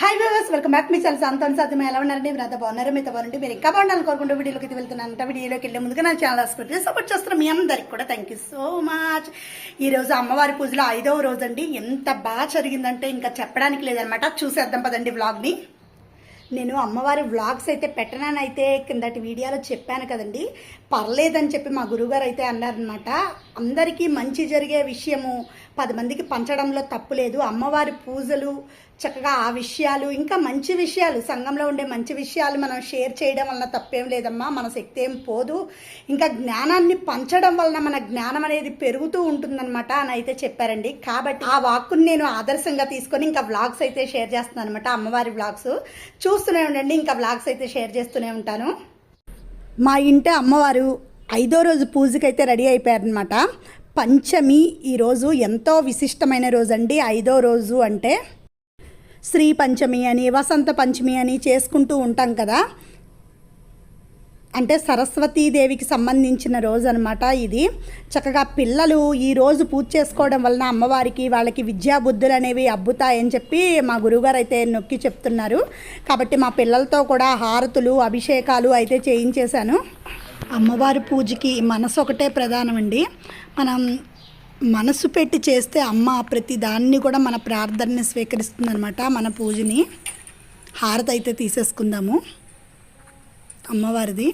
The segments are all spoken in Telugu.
హాయ్ వ్యూవర్స్, వెల్కమ్ బ్యాక్ మీ ఛానల్ సంతాన్ సాధ్యం. ఎలా ఉన్నారండి? మీరు అంతా బాగున్నారు. మీతో బాగుంటే మీరు ఇంకా బాగుండాలని కోరుకుంటూ వీడియోలోకి వెళ్తున్నానంట. వీడియోలోకి వెళ్ళే ముందుగా నా ఛానల్ సపోర్ట్ చేస్తున్న మీ అందరికి కూడా థ్యాంక్ యూ సో మచ్. ఈరోజు అమ్మవారి పూజలో 5వ రోజు అండి. ఎంత బాగా జరిగిందంటే ఇంకా చెప్పడానికి లేదనమాట. చూసేద్దాం పదండి వ్లాగ్ని. నేను అమ్మవారి వ్లాగ్స్ అయితే పెట్టనని అయితే కిందటి వీడియోలో చెప్పాను కదండి. పర్లేదని చెప్పి మా గురువుగారు అయితే అన్నారనమాట. అందరికీ మంచి జరిగే విషయము 10 మందికి పంచడంలో తప్పు లేదు. అమ్మవారి పూజలు చక్కగా ఆ విషయాలు ఇంకా మంచి విషయాలు సంఘంలో ఉండే మంచి విషయాలు మనం షేర్ చేయడం వలన తప్పేం లేదమ్మా. మన శక్తి ఏం పోదు. ఇంకా జ్ఞానాన్ని పంచడం వలన మన జ్ఞానం అనేది పెరుగుతూ ఉంటుందన్నమాట అని అయితే చెప్పారండి. కాబట్టి ఆ వాక్కుని నేను ఆదర్శంగా తీసుకొని ఇంకా వ్లాగ్స్ అయితే షేర్ చేస్తున్నాను అనమాట. అమ్మవారి వ్లాగ్స్ చూస్తూనే ఉండండి. ఇంకా వ్లాగ్స్ అయితే షేర్ చేస్తూనే ఉంటాను. మా ఇంటి అమ్మవారు 5వ రోజు పూజకైతే రెడీ అయిపోయారనమాట. పంచమి ఈరోజు ఎంతో విశిష్టమైన రోజు అండి. 5వ రోజు అంటే శ్రీ పంచమి అని వసంత పంచమి అని చేసుకుంటూ ఉంటాం కదా. అంటే సరస్వతీదేవికి సంబంధించిన రోజు అనమాట ఇది. చక్కగా పిల్లలు ఈరోజు పూజ చేసుకోవడం వలన అమ్మవారికి వాళ్ళకి విద్యాబుద్ధులు అనేవి అబ్బుతాయని చెప్పి మా గురువుగారు అయితే నొక్కి చెప్తున్నారు. కాబట్టి మా పిల్లలతో కూడా హారతులు అభిషేకాలు అయితే చేయించేశాను. అమ్మవారి పూజకి మనసు ఒకటే ప్రధానమండి. మనం మనసు పెట్టి చేస్తే అమ్మ ప్రతి దాన్ని కూడా మన ప్రార్థనని స్వీకరిస్తుంది అనమాట. మన పూజని హారతి అయితే తీసేసుకుందాము అమ్మవారిది.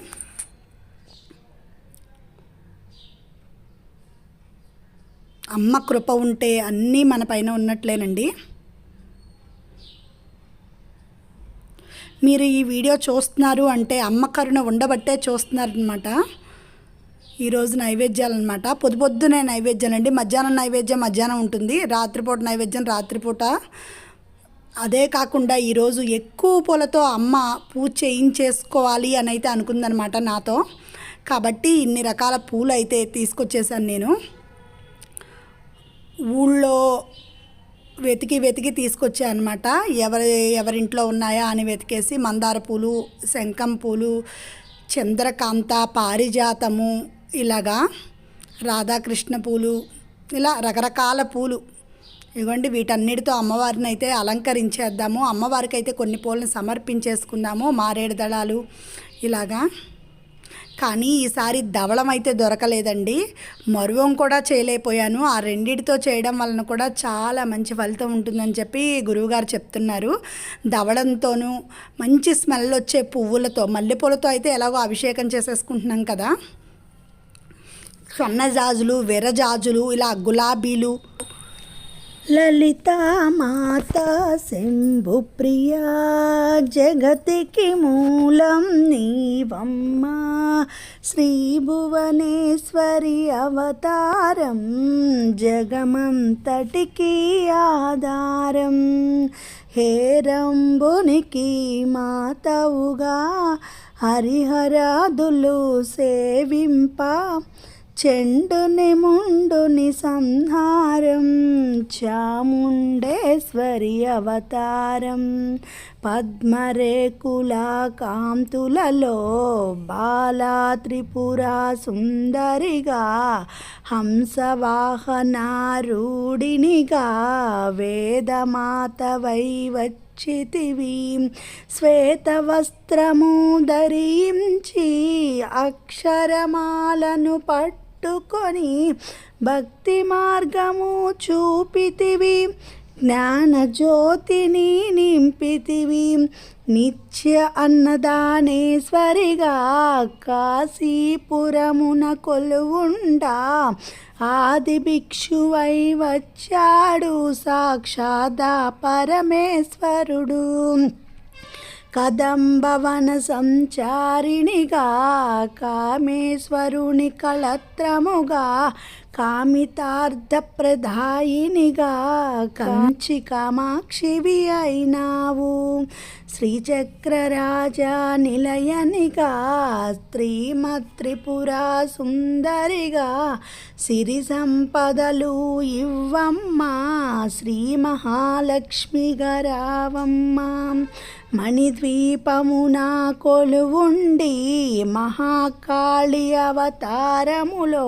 అమ్మ కృప ఉంటే అన్నీ మన పైన ఉన్నట్లేనండి. మీరు ఈ వీడియో చూస్తున్నారు అంటే అమ్మ కరుణ ఉండబట్టే చూస్తున్నారనమాట. ఈరోజు నైవేద్యాలు అనమాట. పొద్దునే నైవేద్యాలండి. మధ్యాహ్నం నైవేద్యం మధ్యాహ్నం ఉంటుంది, రాత్రిపూట నైవేద్యం రాత్రిపూట. అదే కాకుండా ఈరోజు ఎక్కువ పూలతో అమ్మ పూజ చేయించేసుకోవాలి అని అయితే అనుకుందనమాట నాతో. కాబట్టి ఇన్ని రకాల పూలు అయితే తీసుకొచ్చేసాను నేను. ఊళ్ళో వెతికి తీసుకొచ్చాను అనమాట. ఎవరింట్లో ఉన్నాయా అని వెతికేసి మందార పూలు, శంఖం పూలు, చంద్రకాంత, పారిజాతము, ఇలాగా రాధాకృష్ణ పూలు, ఇలా రకరకాల పూలు ఇవ్వండి. వీటన్నిటితో అమ్మవారిని అయితే అలంకరించేద్దాము. అమ్మవారికి అయితే కొన్ని పూలను సమర్పించేసుకుందాము. మారేడు దళాలు ఇలాగా. కానీ ఈసారి ధవళం అయితే దొరకలేదండి. మరువం కూడా చేయలేకపోయాను. ఆ రెండిటితో చేయడం వలన కూడా చాలా మంచి ఫలితం ఉంటుందని చెప్పి గురువుగారు చెప్తున్నారు. ధవళంతోనూ మంచి స్మెల్ వచ్చే పువ్వులతో, మల్లెపూలతో అయితే ఎలాగో అభిషేకం చేసేసుకుంటున్నాం కదా. సన్నజాజులు, విరజాజులు, ఇలా గులాబీలు. లలితా మాత శంభుప్రియా జగతికి మూలం నీవమ్మ, శ్రీ భువనేశ్వరి అవతారం జగమంతటికి ఆధారం, హేరంబునికి మాతవుగా హరిహరాదులు సేవింప, చెండుని ముండుని సంహారం చాముండేశ్వరి అవతారం, పద్మరేకుల కాంతులలో బాలా త్రిపురా సుందరిగా, హంసవాహనారూఢినిగా వేదమాతవై చితివి, శ్వేతవస్త్రము ధరించి అక్షరమాలను పట్టుకొని భక్తి మార్గము చూపితివి, జ్ఞానజ్యోతిని నింపితివి, నిత్య అన్నదానేశ్వరిగా కాశీపురమున కొలువుండా ఆది భిక్షువై వచ్చాడు సాక్షాదా పరమేశ్వరుడు, కదంబవన సంచారిణిగా కామేశ్వరుని కళత్రముగా, కామితార్థప్రదాయినిగా కంచి కామాక్షివి అయినావు, శ్రీచక్రరాజా నిలయనిగా త్రిపురా సుందరిగా, సిరి సంపదలు ఇవ్వమ్మ శ్రీ మహాలక్ష్మి గరావమ్మ, మణిద్వీపమున కొలువుండి మహాకాళి అవతారములో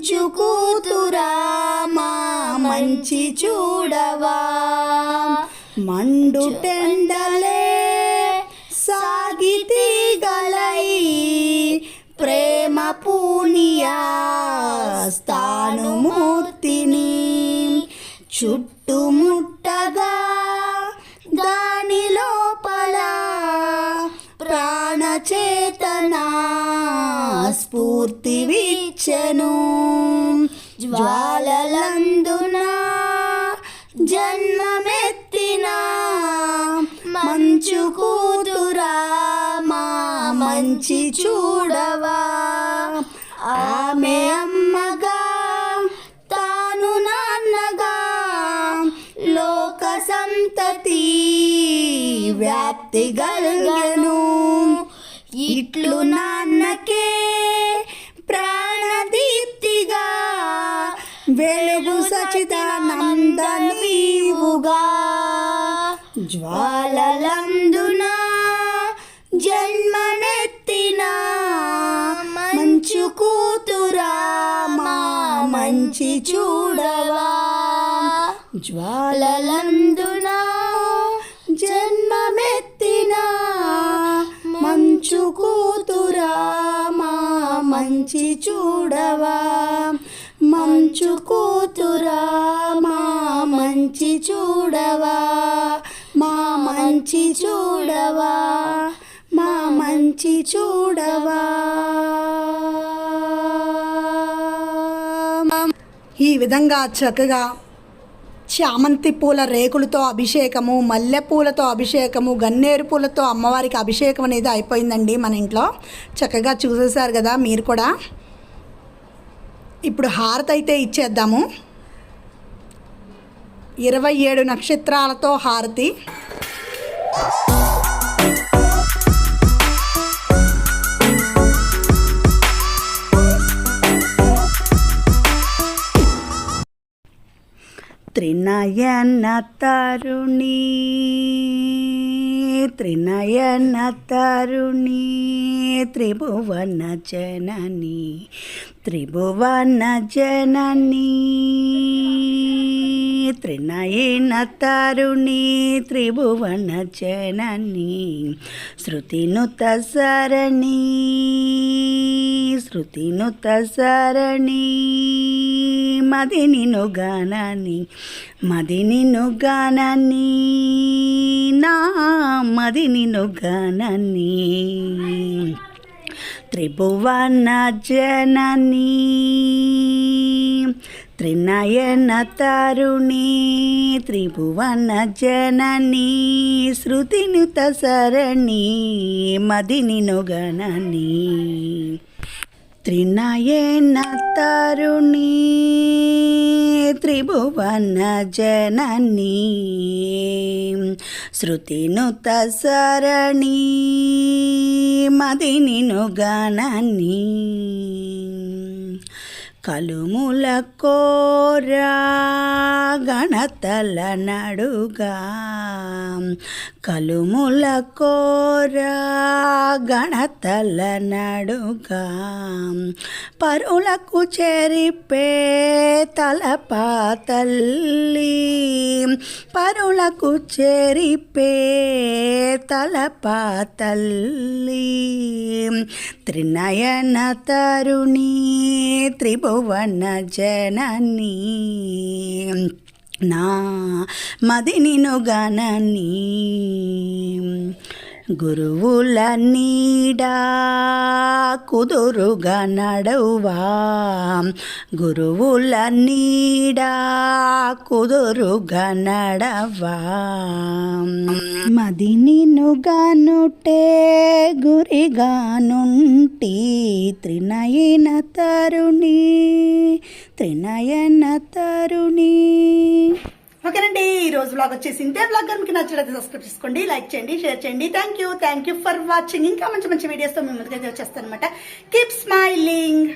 మంచు కూతురా మా మంచి చూడవా మండు టెండలే సాగితీగలై ప్రేమ పూనియా స్థానుమూర్తిని చుట్టుముట్టగా దాని లోపల ప్రాణచేతన స్ఫూర్తి విచ్చెను జ్వాలలందున జన్మమెత్తిన మంచు కూతురా మా మంచి చూడవా ఆమె అమ్మగా తాను నాన్నగా లోక సంతతి వ్యాప్తి గల్గను ఇట్లు నాన్నకే ప్రాణదీప్తిగా వెలుగు సచిదానంద నీవుగా జ్వాలలందున జన్మనెత్తిన మంచు కూతురా మా మంచి చూడవా జ్వాలలందున జన్మమెత్తిన మంచు కూతురా మా మంచి చూడవా మంచు కూతురా మా మంచి చూడవా మా మంచి చూడవా మా మంచి చూడవా. ఈ విధంగా చక్కగా చామంతి పూల రేకులతో అభిషేకము, మల్లెపూలతో అభిషేకము, గన్నేరు పూలతో అమ్మవారికి అభిషేకం అనేది అయిపోయిందండి మన ఇంట్లో. చక్కగా చూసేశారు కదా మీరు కూడా. ఇప్పుడు హారతి అయితే ఇచ్చేద్దాము. 27 నక్షత్రాలతో హారతి. త్రినయన తరుణి త్రినయన తరుణి త్రిభువన జనని త్రిభువన జనని త్రినయన తరుణి త్రిభువన జనని శృతినుత సరణి శృతినుత సరణి మదినిను గానని మదినిను గానని నా మదినిను గానని త్రిభువన జనని త్రినయన తరుణి త్రిభువన జనని శృతినుత సరణి మదినిను గణని త్రినయన తరుణి త్రిభువన జనని శృతినుత సరణి మదినిను గణని కలుముల కోరా గణతల నడుగా కలుముల కోరా గణతల నడుగా పరులకు చెరిపే తలపా తల్లి పరులకు చెరిపే తలపా తల్లి త్రినయన తరుణి త్రిభువన జనని నా మదినిను గణని గురువుల నీడా కుదురుగా నడవా గురువుల నీడా కుదురుగా నడవా మదినిను గనుటే గురిగానుంటి త్రినయన తరుణి త్రినయన తరుణి. ఓకేనండి, ఈరోజు బ్లాగ్ వచ్చేసి ఇంతే. బ్లాగ్ కనుక మీకు నచ్చినట్లయితే సబ్స్క్రైబ్ చేసుకోండి, లైక్ చేయండి, షేర్ చేయండి. Thank you for watching. ఇంకా మంచి మంచి వీడియోస్తో మీ ముందుకైతే వచ్చేస్తాను అనమాట. Keep smiling.